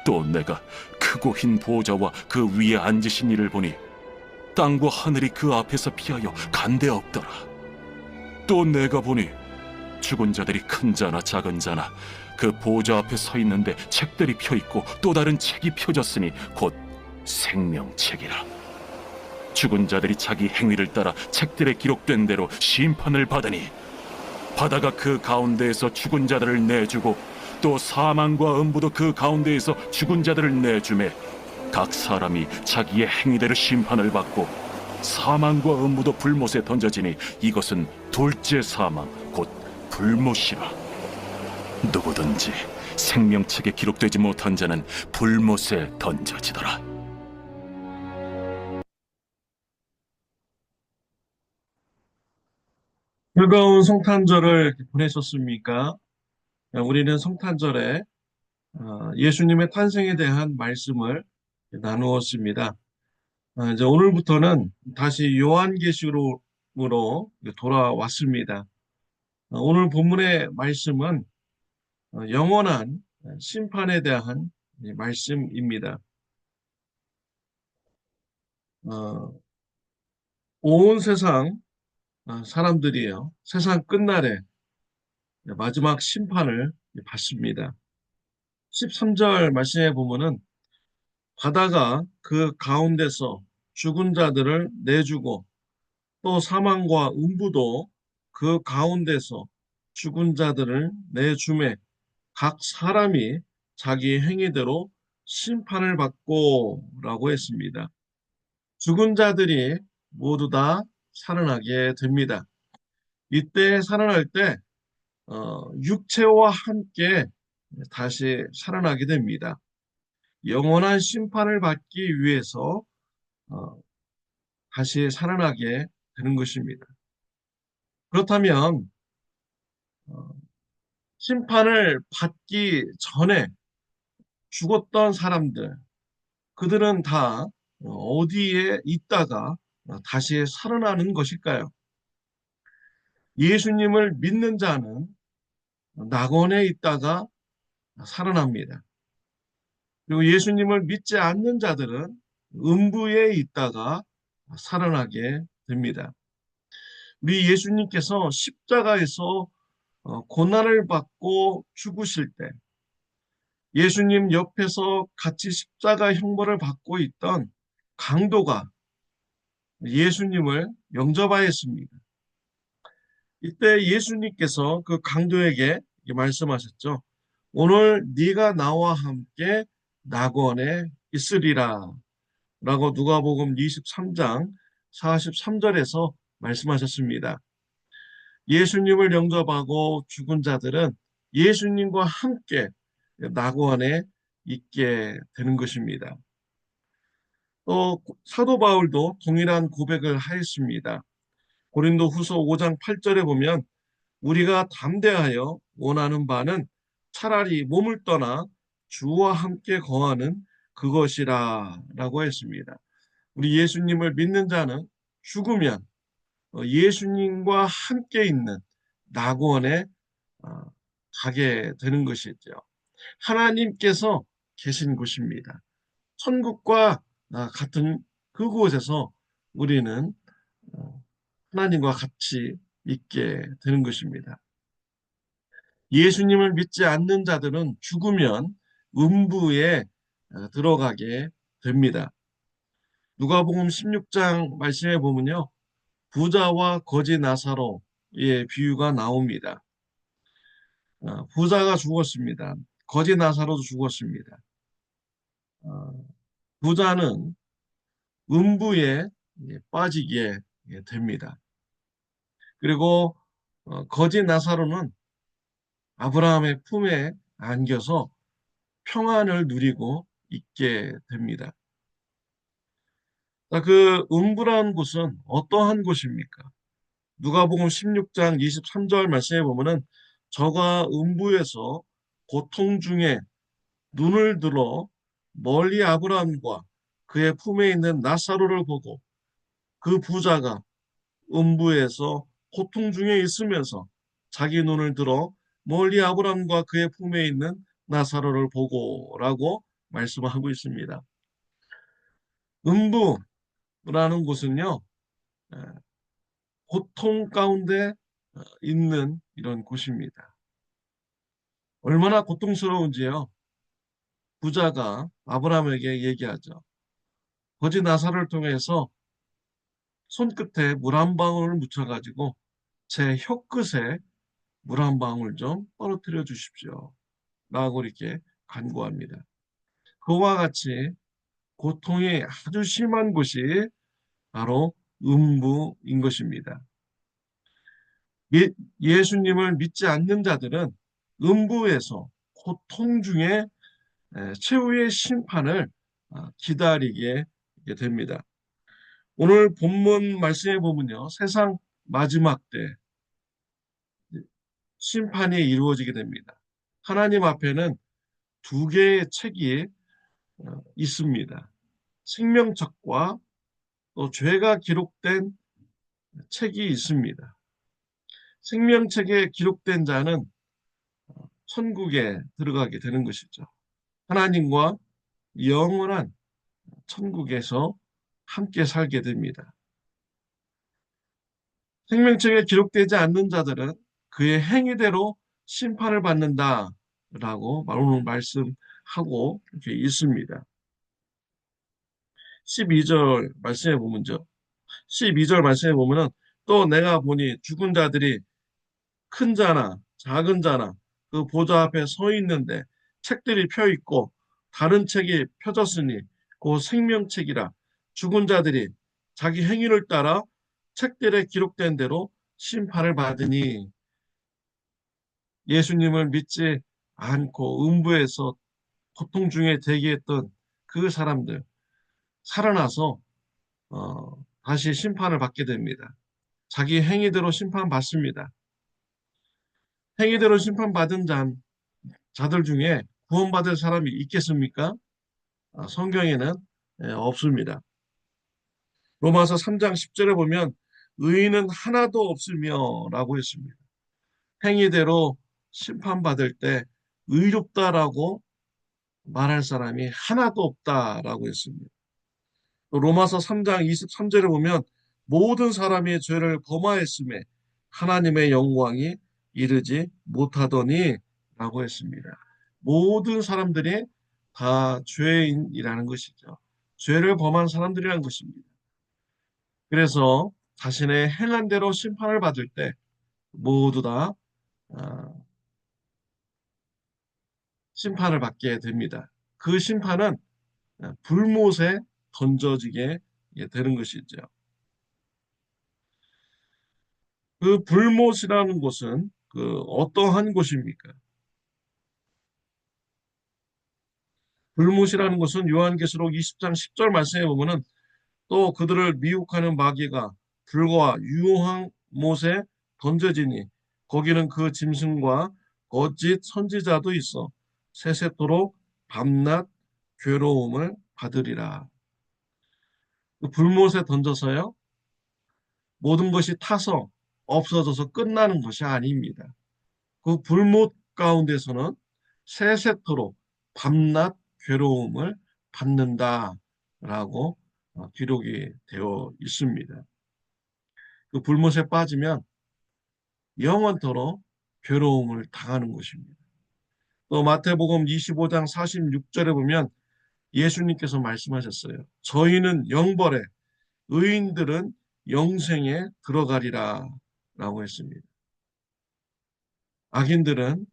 또 내가 크고 흰 보좌와 그 위에 앉으신 이를 보니 땅과 하늘이 그 앞에서 피하여 간데 없더라. 또 내가 보니 죽은 자들이 큰 자나 작은 자나 그 보좌 앞에 서 있는데 책들이 펴 있고 또 다른 책이 펴졌으니 곧 생명책이라. 죽은 자들이 자기 행위를 따라 책들에 기록된 대로 심판을 받으니 바다가 그 가운데에서 죽은 자들을 내주고 또 사망과 음부도 그 가운데에서 죽은 자들을 내주매 각 사람이 자기의 행위대로 심판을 받고 사망과 음부도 불못에 던져지니 이것은 둘째 사망 곧 불못이라. 누구든지 생명책에 기록되지 못한 자는 불못에 던져지더라. 즐거운 성탄절을 보내셨습니까? 우리는 성탄절에 예수님의 탄생에 대한 말씀을 나누었습니다. 이제 오늘부터는 다시 요한계시록으로 돌아왔습니다. 오늘 본문의 말씀은 영원한 심판에 대한 말씀입니다. 어, 온 세상 사람들이요, 세상 끝날에 마지막 심판을 받습니다. 13절 말씀에 보면은 바다가 그 가운데서 죽은 자들을 내주고 또 사망과 음부도 그 가운데서 죽은 자들을 내주매 각 사람이 자기 행위대로 심판을 받고 라고 했습니다. 죽은 자들이 모두 다 살아나게 됩니다. 이때 살아날 때 육체와 함께 다시 살아나게 됩니다. 영원한 심판을 받기 위해서 어, 다시 살아나게 되는 것입니다. 그렇다면 어, 심판을 받기 전에 죽었던 사람들, 그들은 다 어디에 있다가 다시 살아나는 것일까요? 예수님을 믿는 자는 낙원에 있다가 살아납니다. 그리고 예수님을 믿지 않는 자들은 음부에 있다가 살아나게 됩니다. 우리 예수님께서 십자가에서 고난을 받고 죽으실 때 예수님 옆에서 같이 십자가 형벌을 받고 있던 강도가 예수님을 영접하였습니다. 이때 예수님께서 그 강도에게 말씀하셨죠. 오늘 네가 나와 함께 낙원에 있으리라 라고 누가복음 23장 43절에서 말씀하셨습니다. 예수님을 영접하고 죽은 자들은 예수님과 함께 낙원에 있게 되는 것입니다. 또 사도 바울도 동일한 고백을 하였습니다. 고린도 후서 5장 8절에 보면 우리가 담대하여 원하는 바는 차라리 몸을 떠나 주와 함께 거하는 그것이라 라고 했습니다. 우리 예수님을 믿는 자는 죽으면 예수님과 함께 있는 낙원에 어, 가게 되는 것이죠. 하나님께서 계신 곳입니다. 천국과 같은 그곳에서 우리는 하나님과 같이 있게 되는 것입니다. 예수님을 믿지 않는 자들은 죽으면 음부에 들어가게 됩니다. 누가복음 16장 말씀에 보면요. 부자와 거지 나사로의 비유가 나옵니다. 부자가 죽었습니다. 거지 나사로도 죽었습니다. 어, 부자는 음부에 빠지게 됩니다. 그리고 거지 나사로는 아브라함의 품에 안겨서 평안을 누리고 있게 됩니다. 그 음부라는 곳은 어떠한 곳입니까? 누가복음 16장 23절 말씀에 보면은 저가 음부에서 고통 중에 눈을 들어 멀리 아브라함과 그의 품에 있는 나사로를 보고 그 부자가 음부에서 고통 중에 있으면서 자기 눈을 들어 멀리 아브라함과 그의 품에 있는 나사로를 보고라고 말씀하고 있습니다. 음부라는 곳은요, 에, 고통 가운데 있는 이런 곳입니다. 얼마나 고통스러운지요. 부자가 아브라함에게 얘기하죠. 거지 나사를 통해서 손끝에 물 한 방울을 묻혀가지고 제 혀끝에 물 한 방울 좀 떨어뜨려 주십시오. 라고 이렇게 간구합니다. 그와 같이 고통이 아주 심한 곳이 바로 음부인 것입니다. 예수님을 믿지 않는 자들은 음부에서 고통 중에 최후의 심판을 기다리게 됩니다. 오늘 본문 말씀에 보면요. 세상 마지막 때 심판이 이루어지게 됩니다. 하나님 앞에는 두 개의 책이 있습니다. 생명책과 또 죄가 기록된 책이 있습니다. 생명책에 기록된 자는 천국에 들어가게 되는 것이죠. 하나님과 영원한 천국에서 함께 살게 됩니다. 생명책에 기록되지 않는 자들은 그의 행위대로 심판을 받는다라고 오늘 말씀하고 이렇게 있습니다. 12절 말씀해 보면요. 12절 말씀해 보면은 또 내가 보니 죽은 자들이 큰 자나 작은 자나 그 보좌 앞에 서 있는데 책들이 펴 있고 다른 책이 펴졌으니 그 생명책이라 죽은 자들이 자기 행위를 따라 책들에 기록된 대로 심판을 받으니 예수님을 믿지 않고 음부에서 고통 중에 대기했던 그 사람들 살아나서 다시 심판을 받게 됩니다. 자기 행위대로 심판받습니다. 행위대로 심판받은 자들 중에 구원받을 사람이 있겠습니까? 성경에는 없습니다. 로마서 3장 10절에 보면 의인은 하나도 없으며 라고 했습니다. 행위대로 심판받을 때 의롭다라고 말할 사람이 하나도 없다라고 했습니다. 또 로마서 3장 23절에 보면 모든 사람이 죄를 범하였음에 하나님의 영광이 이르지 못하더니 라고 했습니다. 모든 사람들이 다 죄인이라는 것이죠. 죄를 범한 사람들이라는 것입니다. 그래서 자신의 행한 대로 심판을 받을 때 모두 다 심판을 받게 됩니다. 그 심판은 불못에 던져지게 되는 것이죠. 그 불못이라는 곳은 그 어떠한 곳입니까? 불못이라는 곳은 요한계시록 20장 10절 말씀에 보면은 또 그들을 미혹하는 마귀가 불과 유황 못에 던져지니 거기는 그 짐승과 거짓 선지자도 있어 세세토록 밤낮 괴로움을 받으리라. 그 불못에 던져서요. 모든 것이 타서 없어져서 끝나는 것이 아닙니다. 그 불못 가운데서는 세세토록 밤낮 괴로움을 받는다라고 기록이 되어 있습니다. 그 불못에 빠지면 영원토록 괴로움을 당하는 것입니다. 또 마태복음 25장 46절에 보면 예수님께서 말씀하셨어요. 저희는 영벌에 의인들은 영생에 들어가리라 라고 했습니다. 악인들은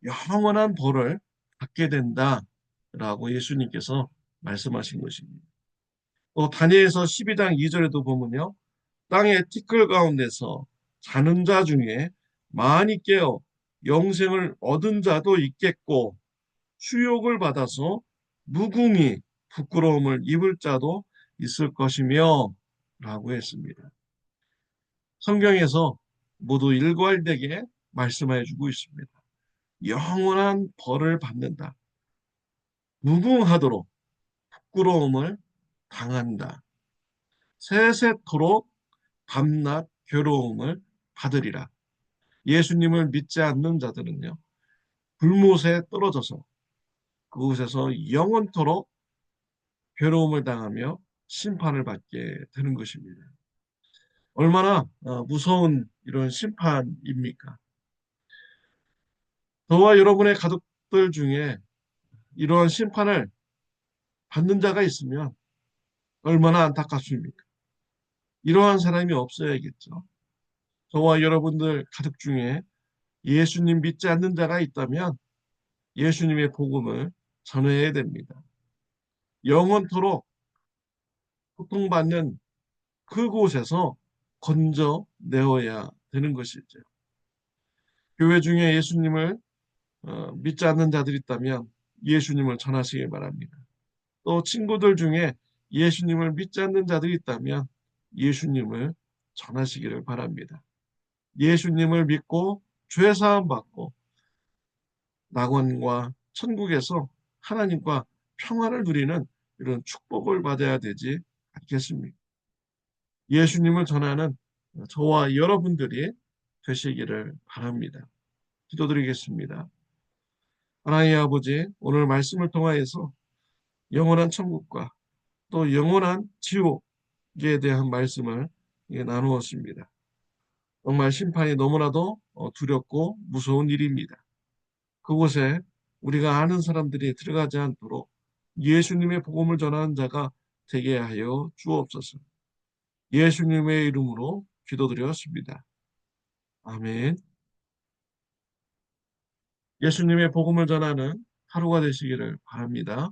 영원한 벌을 받게 된다라고 예수님께서 말씀하신 것입니다. 또 다니엘서 12장 2절에도 보면요. 땅의 티끌 가운데서 자는 자 중에 많이 깨어 영생을 얻은 자도 있겠고 수욕을 받아서 무궁히 부끄러움을 입을 자도 있을 것이며 라고 했습니다. 성경에서 모두 일괄되게 말씀해 주고 있습니다. 영원한 벌을 받는다. 무궁하도록 부끄러움을 당한다. 세세토록 밤낮 괴로움을 받으리라. 예수님을 믿지 않는 자들은요. 불못에 떨어져서 그곳에서 영원토록 괴로움을 당하며 심판을 받게 되는 것입니다. 얼마나 무서운 이런 심판입니까? 저와 여러분의 가족들 중에 이러한 심판을 받는 자가 있으면 얼마나 안타깝습니까? 이러한 사람이 없어야겠죠. 저와 여러분들 가족 중에 예수님 믿지 않는 자가 있다면 예수님의 복음을 전해야 됩니다. 영원토록 고통받는 그곳에서 건져내어야 되는 것이죠. 교회 중에 예수님을 믿지 않는 자들이 있다면 예수님을 전하시길 바랍니다. 또 친구들 중에 예수님을 믿지 않는 자들이 있다면 예수님을 전하시기를 바랍니다. 예수님을 믿고 죄사함 받고 낙원과 천국에서 하나님과 평화를 누리는 이런 축복을 받아야 되지 않겠습니까? 예수님을 전하는 저와 여러분들이 되시기를 바랍니다. 기도드리겠습니다. 하나님 아버지, 오늘 말씀을 통하여서 영원한 천국과 또 영원한 지옥에 대한 말씀을 나누었습니다. 정말 심판이 너무나도 두렵고 무서운 일입니다. 그곳에 우리가 아는 사람들이 들어가지 않도록 예수님의 복음을 전하는 자가 되게 하여 주옵소서. 예수님의 이름으로 기도드렸습니다. 아멘. 예수님의 복음을 전하는 하루가 되시기를 바랍니다.